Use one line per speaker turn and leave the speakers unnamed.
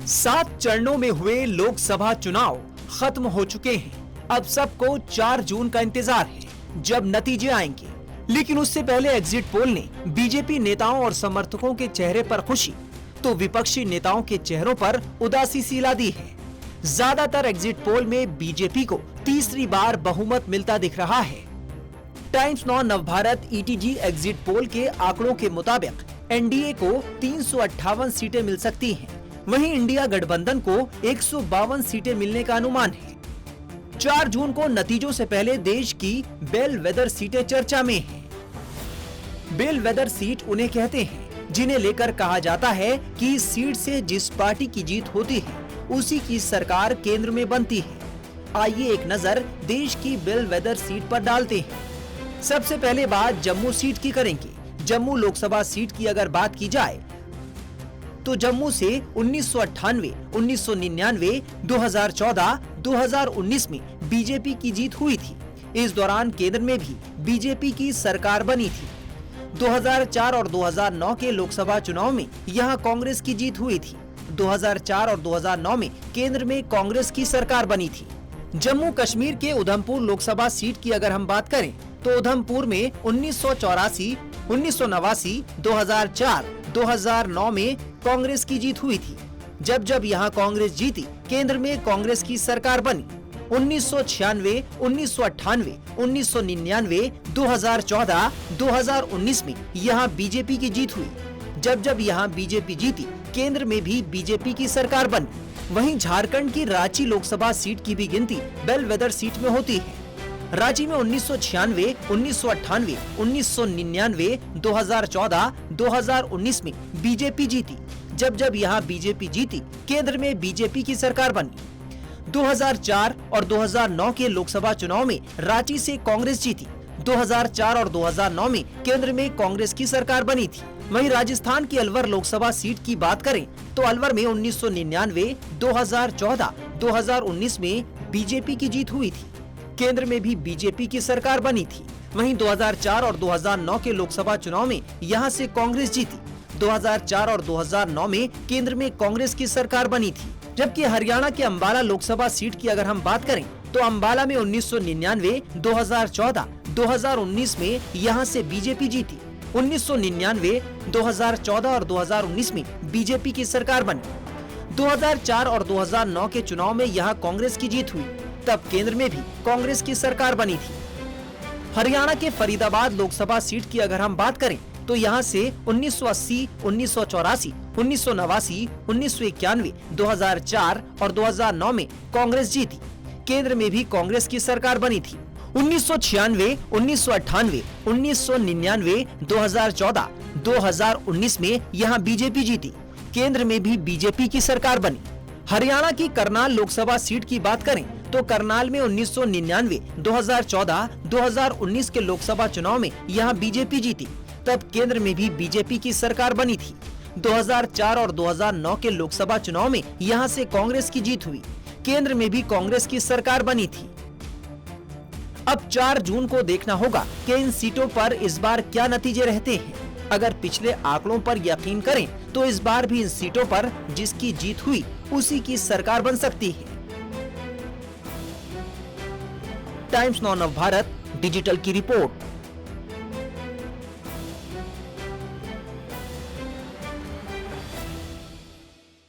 7 चरणों में हुए लोकसभा चुनाव खत्म हो चुके हैं। अब सबको 4 जून का इंतजार है जब नतीजे आएंगे। लेकिन उससे पहले एग्जिट पोल ने बीजेपी नेताओं और समर्थकों के चेहरे पर खुशी तो विपक्षी नेताओं के चेहरों पर उदासी सी ला दी है। ज्यादातर एग्जिट पोल में बीजेपी को तीसरी बार बहुमत मिलता दिख रहा है। Times now Navbharat ETG exit poll के आंकड़ों के मुताबिक एनडीए को 358 सीटें मिल सकती हैं। वहीं इंडिया गठबंधन को 152 सीटें मिलने का अनुमान है। 4 जून को नतीजों से पहले देश की बेलवेदर सीटें चर्चा में हैं। बेलवेदर सीट उन्हें कहते हैं जिन्हें लेकर कहा जाता है कि इस सीट से जिस पार्टी की जीत होती है उसी की सरकार केंद्र में बनती है। आइए एक नजर देश की बेलवेदर सीट पर डालते हैं। सबसे पहले बात जम्मू सीट की करेंगे। जम्मू लोकसभा सीट की अगर बात की जाए तो जम्मू से 1998, 1999, 2014, 2019 में बीजेपी की जीत हुई थी। इस दौरान केंद्र में भी बीजेपी की सरकार बनी थी। 2004 और 2009 के लोकसभा चुनाव में यहां कांग्रेस की जीत हुई थी। 2004 और 2009 में केंद्र में कांग्रेस की सरकार बनी थी। जम्मू कश्मीर के उधमपुर लोकसभा सीट की अगर हम बात करें तो उधमपुर में 1984, 1989, 2004, 2009 में कांग्रेस की जीत हुई थी। जब जब यहाँ कांग्रेस जीती केंद्र में कांग्रेस की सरकार बनी। 1996, 1998, 1999, 2014, 2019 में यहाँ बीजेपी की जीत हुई। जब जब यहाँ बीजेपी जीती केंद्र में भी बीजेपी की सरकार बनी। वहीं झारखंड की रांची लोकसभा सीट की भी गिनती बेलवेदर सीट में होती है। रांची में 1996, 1998, 1999, 2014, 2019 में बीजेपी जीती। जब जब यहाँ बीजेपी जीती केंद्र में बीजेपी की सरकार बनी। 2004 और 2009 के लोकसभा चुनाव में रांची से कांग्रेस जीती। 2004 और 2009 में केंद्र में कांग्रेस की सरकार बनी थी। वहीं राजस्थान की अलवर लोकसभा सीट की बात करें तो अलवर में 1999, 2014, 2019 में बीजेपी की जीत हुई थी। केंद्र में भी बीजेपी की सरकार बनी थी। वहीं 2004 और 2009 के लोकसभा चुनाव में यहां से कांग्रेस जीती। 2004 और 2009 में केंद्र में कांग्रेस की सरकार बनी थी। जबकि हरियाणा के अंबाला लोकसभा सीट की अगर हम बात करें तो अंबाला में 1999, 2014, 2019 में यहां से बीजेपी जीती। 1999, 2014 और 2019 में बीजेपी की सरकार बनी। 2004 और 2009 के चुनाव में यहां कांग्रेस की जीत हुई। तब केंद्र में भी कांग्रेस की सरकार बनी थी। हरियाणा के फरीदाबाद लोकसभा सीट की अगर हम बात करें तो यहां से 1980, 1984, 1989, 1991, 2004 और 2009 में कांग्रेस जीती। केंद्र में भी कांग्रेस की सरकार बनी थी। 1996, 1998, 1999, 2014, 2019 में यहां बीजेपी जीती। केंद्र में भी बीजेपी की सरकार बनी। हरियाणा की करनाल लोकसभा सीट की बात करें तो करनाल में 1999, 2014, 2019 के लोकसभा चुनाव में यहां बीजेपी जीती। तब केंद्र में भी बीजेपी की सरकार बनी थी। 2004 और 2009 के लोकसभा चुनाव में यहां से कांग्रेस की जीत हुई। केंद्र में भी कांग्रेस की सरकार बनी थी। अब 4 जून को देखना होगा कि इन सीटों पर इस बार क्या नतीजे रहते हैं। अगर पिछले आंकड़ों पर यकीन करें तो इस बार भी इन सीटों पर जिसकी जीत हुई उसी की सरकार बन सकती है। टाइम्स नाउ नवभारत डिजिटल की रिपोर्ट।